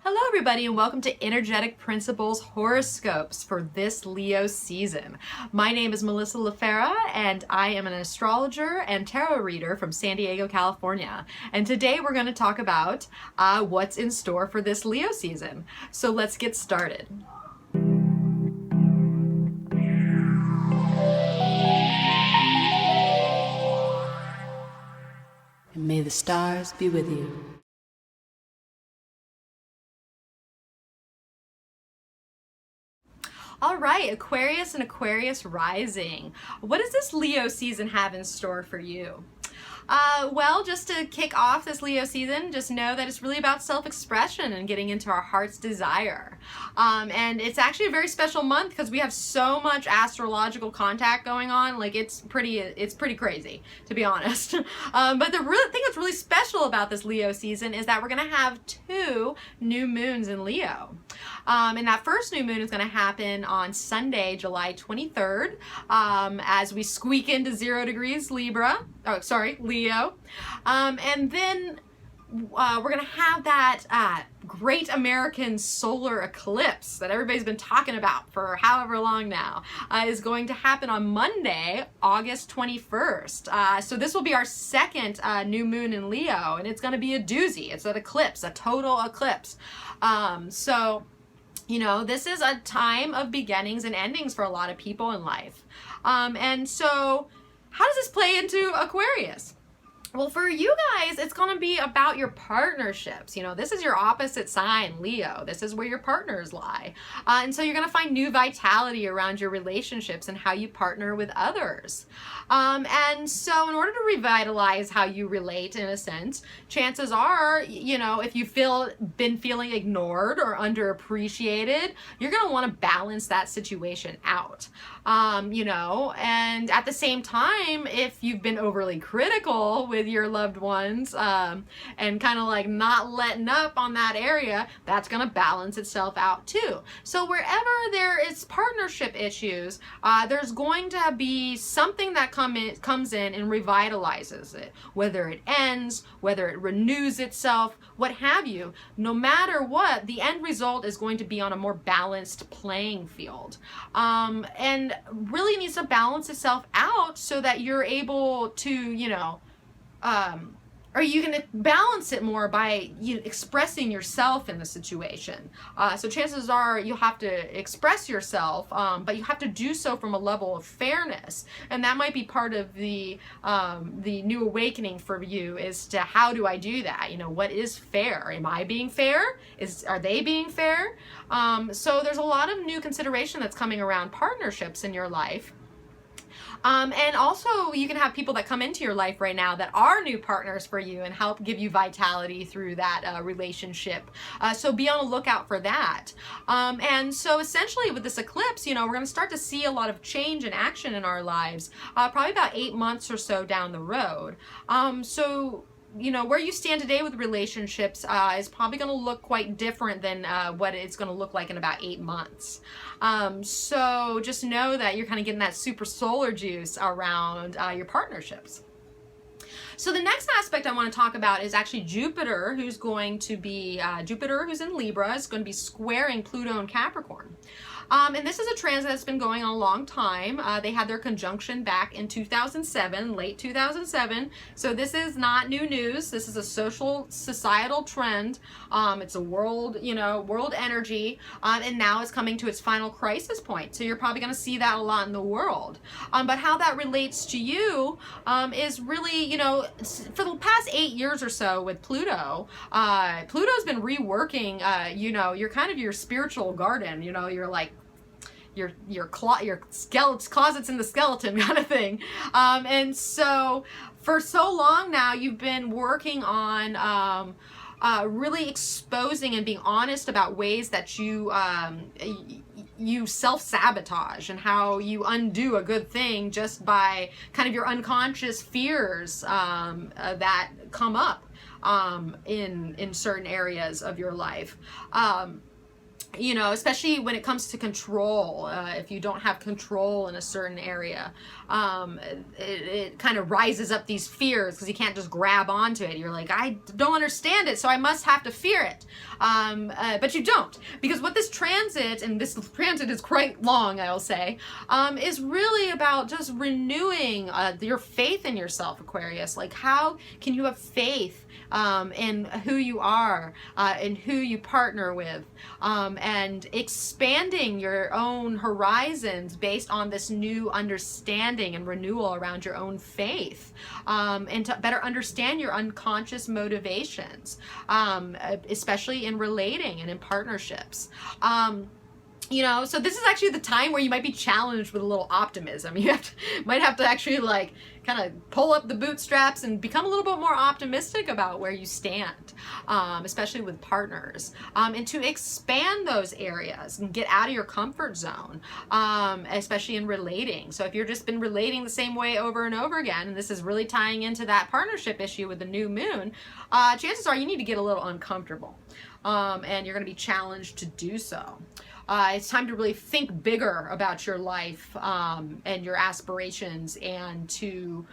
Hello everybody and welcome to Energetic Principles Horoscopes for this Leo season. My name is Melissa LaFara and I am an astrologer and tarot reader from San Diego, California. And today we're going to talk about what's in store for this Leo season. So let's get started. And may the stars be with you. All right, Aquarius and Aquarius Rising. What does this Leo season have in store for you? Well, just to kick off this Leo season, just know that it's really about self-expression and getting into our heart's desire. And it's actually a very special month because we have so much astrological contact going on. Like it's pretty crazy, to be honest. But the real thing that's really special about this Leo season is that we're going to have 2 new moons in Leo. And that first new moon is going to happen on Sunday, July 23rd, as we squeak into 0 degrees Leo. And then we're going to have that great American solar eclipse that everybody's been talking about for however long now, is going to happen on Monday, August 21st. So this will be our second new moon in Leo, and it's going to be a doozy. It's an eclipse, a total eclipse. So you know, this is a time of beginnings and endings for a lot of people in life. And so how does this play into Aquarius? Well, for you guys, it's going to be about your partnerships. You know, this is your opposite sign, Leo. This is where your partners lie. And so you're going to find new vitality around your relationships and how you partner with others. And so in order to revitalize how you relate, in a sense, chances are, you know, if you been feeling ignored or underappreciated, you're going to want to balance that situation out. You know, and at the same time, if you've been overly critical with your loved ones, and kind of like not letting up on that area, that's going to balance itself out too. So wherever there is partnership issues, there's going to be something that comes in and revitalizes it, whether it ends, whether it renews itself, what have you. No matter what, the end result is going to be on a more balanced playing field. And really needs to balance itself out so that you're able to, you know, or you can balance it more by expressing yourself in the situation. So chances are you'll have to express yourself, but you have to do so from a level of fairness. And that might be part of the new awakening for you, as to how do I do that? You know, what is fair? Am I being fair? Are they being fair? So there's a lot of new consideration that's coming around partnerships in your life. And also you can have people that come into your life right now that are new partners for you and help give you vitality through that relationship. So be on the lookout for that. And so essentially with this eclipse, you know, we're going to start to see a lot of change and action in our lives, probably about 8 months or so down the road. So you know, where you stand today with relationships is probably going to look quite different than what it's going to look like in about 8 months. So just know that you're kind of getting that super solar juice around your partnerships. So the next aspect I want to talk about is actually Jupiter, who's going to be, Jupiter, who's in Libra, is going to be squaring Pluto in Capricorn. And this is a transit that's been going on a long time. They had their conjunction back in 2007, late 2007. So this is not new news. This is a societal trend. It's a world, you know, world energy. And now it's coming to its final crisis point. So you're probably going to see that a lot in the world. But how that relates to you is really, you know, for the past 8 years or so with Pluto, Pluto's been reworking, you know, you're kind of your spiritual garden, you know, you're like, your closet's in the skeleton kind of thing. And so for so long now, you've been working on really exposing and being honest about ways that you self-sabotage and how you undo a good thing just by kind of your unconscious fears that come up in certain areas of your life. you know, especially when it comes to control, if you don't have control in a certain area, it kind of rises up these fears because you can't just grab onto it. You're like, I don't understand it, so I must have to fear it. But you don't, because what this transit, and this transit is quite long, I'll say, is really about just renewing your faith in yourself, Aquarius. Like, how can you have faith in who you are, and who you partner with, and expanding your own horizons based on this new understanding and renewal around your own faith, and to better understand your unconscious motivations, especially in relating and in partnerships. You know, so this is actually the time where you might be challenged with a little optimism. You might have to actually like kind of pull up the bootstraps and become a little bit more optimistic about where you stand, especially with partners, and to expand those areas and get out of your comfort zone, especially in relating. So if you've just been relating the same way over and over again, and this is really tying into that partnership issue with the new moon, chances are you need to get a little uncomfortable, and you're going to be challenged to do so. It's time to really think bigger about your life, and your aspirations, and to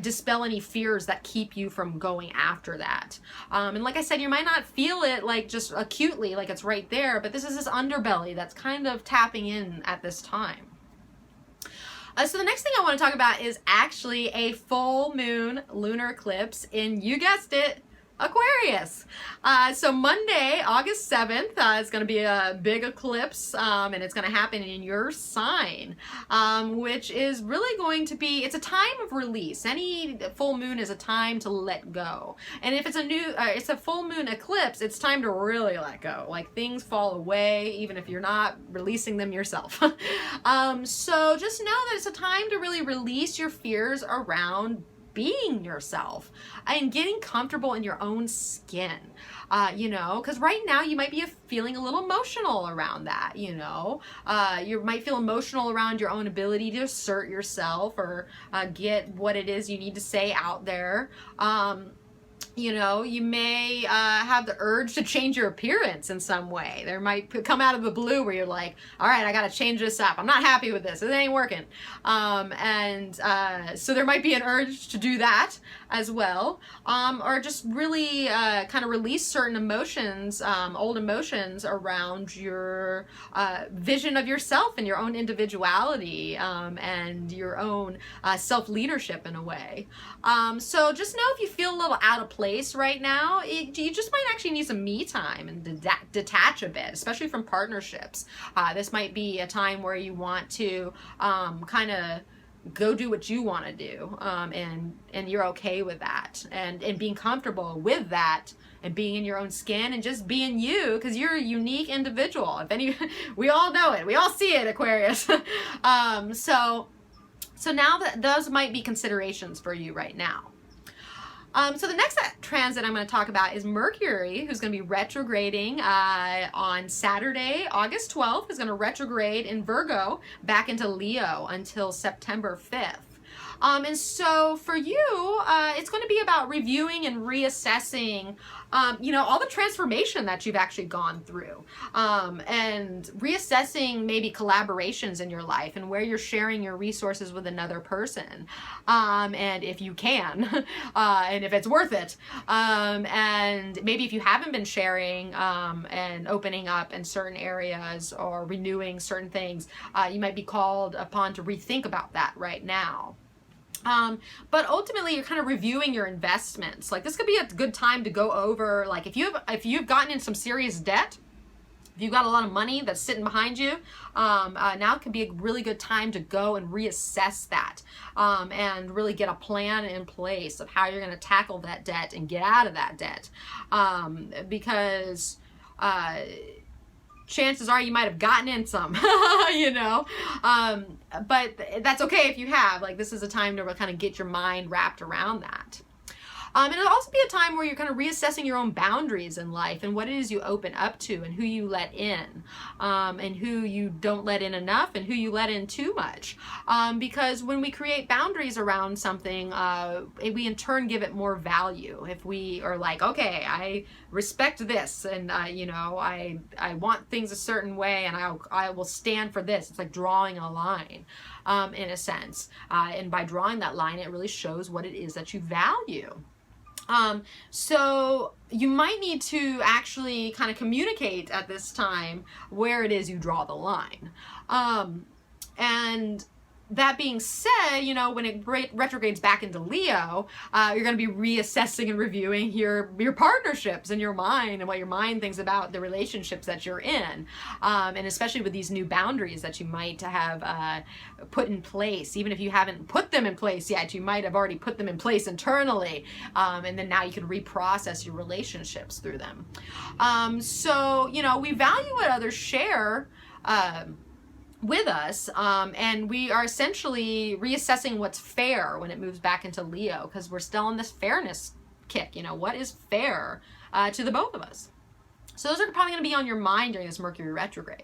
dispel any fears that keep you from going after that. And like I said, you might not feel it like just acutely, like it's right there, but this is this underbelly that's kind of tapping in at this time. So the next thing I want to talk about is actually a full moon lunar eclipse in, you guessed it, Aquarius. So Monday, August 7th, is going to be a big eclipse, and it's going to happen in your sign, which is really going to be, it's a time of release. Any full moon is a time to let go. And if it's it's a full moon eclipse, it's time to really let go. Like, things fall away, even if you're not releasing them yourself. So just know that it's a time to really release your fears around being yourself and getting comfortable in your own skin, you know, because right now you might be feeling a little emotional around that, you know. You might feel emotional around your own ability to assert yourself, or get what it is you need to say out there. You know, you may have the urge to change your appearance in some way. There might come out of the blue where you're like, all right, I got to change this up. I'm not happy with this. It ain't working. So there might be an urge to do that as well. Or just really kind of release certain emotions, old emotions around your vision of yourself and your own individuality, and your own self-leadership in a way. So just know if you feel a little out of place right now, you just might actually need some me time and detach a bit, especially from partnerships. This might be a time where you want to kind of go do what you want to do, and you're okay with that, and being comfortable with that, and being in your own skin, and just being you, because you're a unique individual. We all know it, we all see it, Aquarius. So now that those might be considerations for you right now. So the next transit I'm going to talk about is Mercury, who's going to be retrograding on Saturday, August 12th, is going to retrograde in Virgo back into Leo until September 5th. And so for you, it's going to be about reviewing and reassessing, you know, all the transformation that you've actually gone through, and reassessing maybe collaborations in your life and where you're sharing your resources with another person, and if you can, and if it's worth it, and maybe if you haven't been sharing, and opening up in certain areas or renewing certain things, you might be called upon to rethink about that right now. But ultimately you're kind of reviewing your investments. Like, this could be a good time to go over, like, if you've gotten in some serious debt, if you've got a lot of money that's sitting behind you, now could be a really good time to go and reassess that, and really get a plan in place of how you're going to tackle that debt and get out of that debt, because chances are you might have gotten in some, you know, but that's okay if you have. Like, this is a time to kind of get your mind wrapped around that. And it'll also be a time where you're kind of reassessing your own boundaries in life and what it is you open up to and who you let in, and who you don't let in enough and who you let in too much. Because when we create boundaries around something, we in turn give it more value. If we are like, okay, I respect this, and you know, I want things a certain way, and I will stand for this. It's like drawing a line, in a sense. And by drawing that line, it really shows what it is that you value. So you might need to actually kind of communicate at this time where it is you draw the line. And that being said, you know, when it retrogrades back into Leo, you're going to be reassessing and reviewing your partnerships in your mind and what your mind thinks about the relationships that you're in. And especially with these new boundaries that you might have put in place. Even if you haven't put them in place yet, you might have already put them in place internally. And then now you can reprocess your relationships through them. So, you know, we value what others share with us, and we are essentially reassessing what's fair when it moves back into Leo, because we're still on this fairness kick. You know, what is fair to the both of us? So those are probably going to be on your mind during this Mercury retrograde.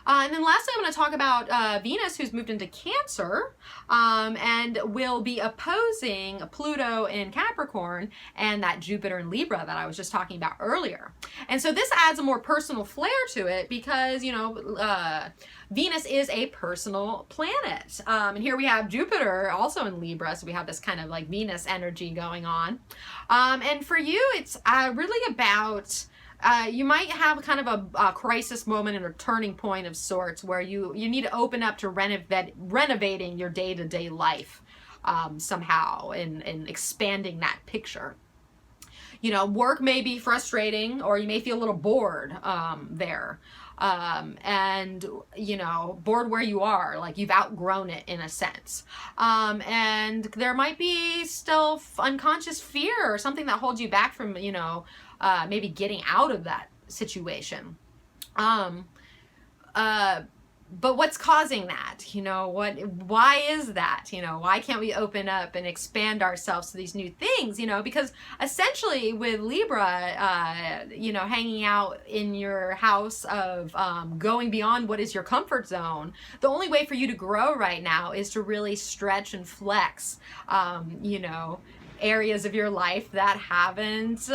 And then lastly, I'm going to talk about Venus, who's moved into Cancer, and will be opposing Pluto in Capricorn and that Jupiter in Libra that I was just talking about earlier. And so this adds a more personal flair to it because, you know, Venus is a personal planet. And here we have Jupiter also in Libra, so we have this kind of like Venus energy going on. And for you, it's really about... you might have kind of a crisis moment and a turning point of sorts where you need to open up to renovating your day-to-day life somehow and expanding that picture. You know, work may be frustrating, or you may feel a little bored there. And, you know, bored where you are, like you've outgrown it in a sense. And there might be still unconscious fear or something that holds you back from, you know, maybe getting out of that situation. But what's causing that? You know, why is that? You know, why can't we open up and expand ourselves to these new things? You know, because essentially with Libra, you know, hanging out in your house of going beyond what is your comfort zone, the only way for you to grow right now is to really stretch and flex, you know, areas of your life that haven't,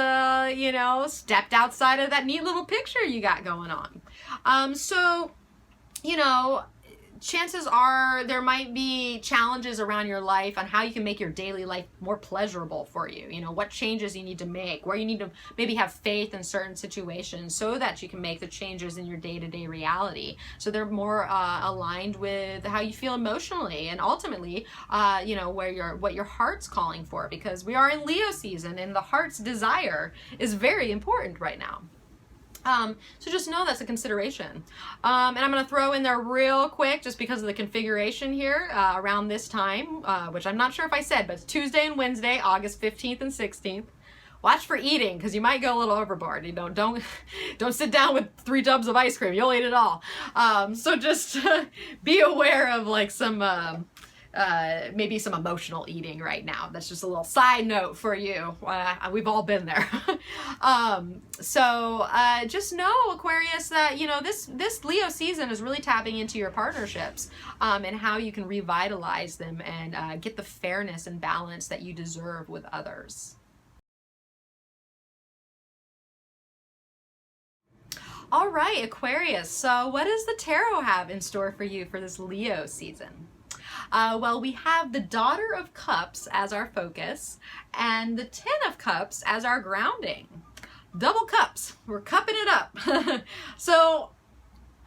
you know, stepped outside of that neat little picture you got going on. So, you know, chances are there might be challenges around your life on how you can make your daily life more pleasurable for you. You know, what changes you need to make, where you need to maybe have faith in certain situations so that you can make the changes in your day-to-day reality. So they're more aligned with how you feel emotionally and ultimately, you know, what your heart's calling for, because we are in Leo season and the heart's desire is very important right now. So just know that's a consideration. And I'm going to throw in there real quick, just because of the configuration here around this time, which I'm not sure if I said, but it's Tuesday and Wednesday, August 15th and 16th. Watch for eating, because you might go a little overboard. You know, don't sit down with 3 tubs of ice cream. You'll eat it all. So just be aware of like some... maybe some emotional eating right now. That's just a little side note for you. We've all been there. So just know, Aquarius, that, you know, this Leo season is really tapping into your partnerships and how you can revitalize them and get the fairness and balance that you deserve with others. All right, Aquarius. So what does the tarot have in store for you for this Leo season? Well, we have the Daughter of Cups as our focus and the Ten of Cups as our grounding. Double cups. We're cupping it up. So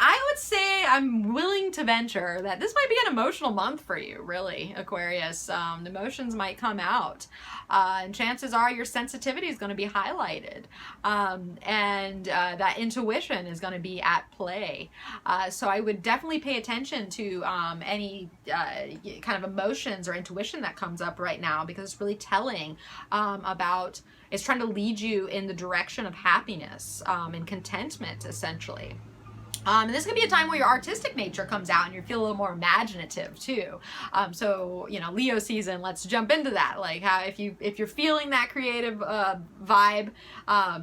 I would say I'm willing to venture that this might be an emotional month for you, really, Aquarius. Emotions might come out. And chances are your sensitivity is going to be highlighted. And that intuition is going to be at play. So I would definitely pay attention to any kind of emotions or intuition that comes up right now, because it's really telling about, it's trying to lead you in the direction of happiness and contentment, essentially. And this could be a time where your artistic nature comes out and you feel a little more imaginative too. So, you know, Leo season, let's jump into that. Like how if you're feeling that creative vibe,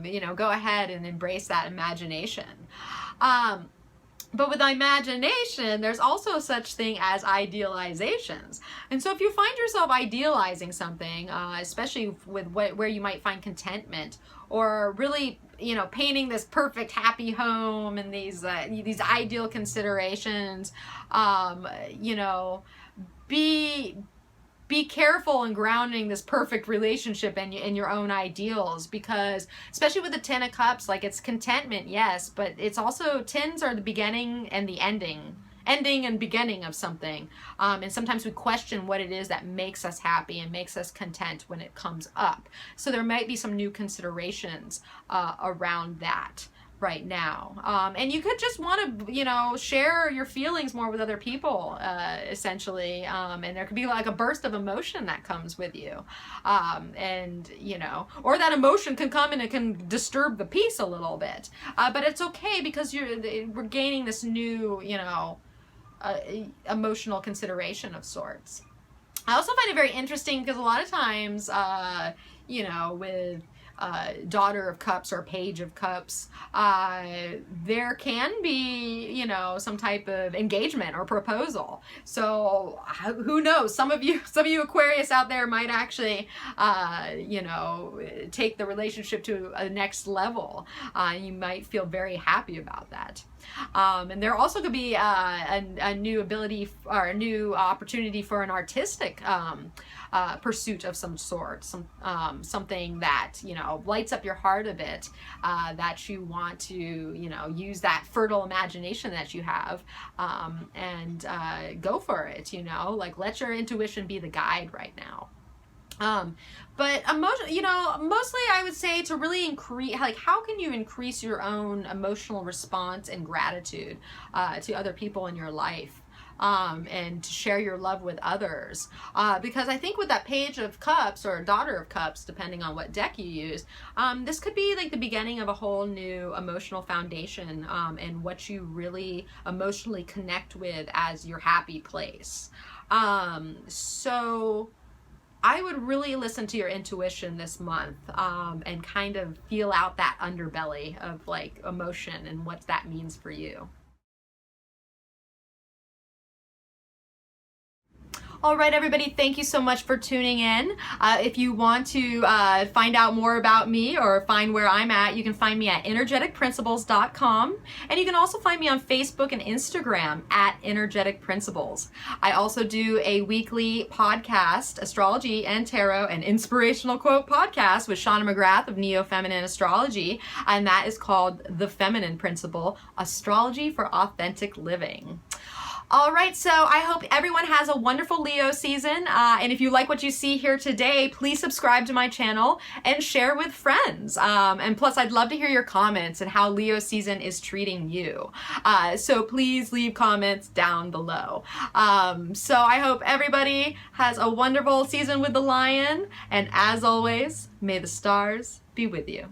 you know, go ahead and embrace that imagination. But with imagination, there's also such thing as idealizations. And so if you find yourself idealizing something, especially with where you might find contentment, or really, you know, painting this perfect happy home and these ideal considerations, you know, be careful in grounding this perfect relationship in your own ideals, because especially with the Ten of Cups, like it's contentment, yes, but it's also, tens are the beginning and the ending and beginning of something. And sometimes we question what it is that makes us happy and makes us content when it comes up. So there might be some new considerations around that right now. And you could just want to, you know, share your feelings more with other people, essentially. And there could be like a burst of emotion that comes with you. And, you know, or that emotion can come and it can disturb the peace a little bit. But it's okay, because we're gaining this new, you know, emotional consideration of sorts. I also find it very interesting because a lot of times, you know, with Daughter of Cups or Page of Cups, there can be, you know, some type of engagement or proposal. So who knows? Some of you Aquarius out there might actually, you know, take the relationship to a next level. You might feel very happy about that. And there also could be a new ability or a new opportunity for an artistic pursuit of some sort, something that, you know, lights up your heart a bit, that you want to, you know, use that fertile imagination that you have, and go for it, you know, like let your intuition be the guide right now. But emotion, you know, mostly I would say to really increase, like, how can you increase your own emotional response and gratitude to other people in your life, and to share your love with others, because I think with that Page of Cups or Daughter of Cups, depending on what deck you use, this could be like the beginning of a whole new emotional foundation, and what you really emotionally connect with as your happy place. So I would really listen to your intuition this month, and kind of feel out that underbelly of like emotion and what that means for you. All right, everybody, thank you so much for tuning in. If you want to find out more about me or find where I'm at, you can find me at energeticprinciples.com. And you can also find me on Facebook and Instagram at Energetic Principles. I also do a weekly podcast, Astrology and Tarot and Inspirational Quote podcast with Shauna McGrath of Neo Feminine Astrology. And that is called The Feminine Principle, Astrology for Authentic Living. All right, so I hope everyone has a wonderful Leo season. And if you like what you see here today, please subscribe to my channel and share with friends. And plus, I'd love to hear your comments and how Leo season is treating you. So please leave comments down below. So I hope everybody has a wonderful season with the Lion. And as always, may the stars be with you.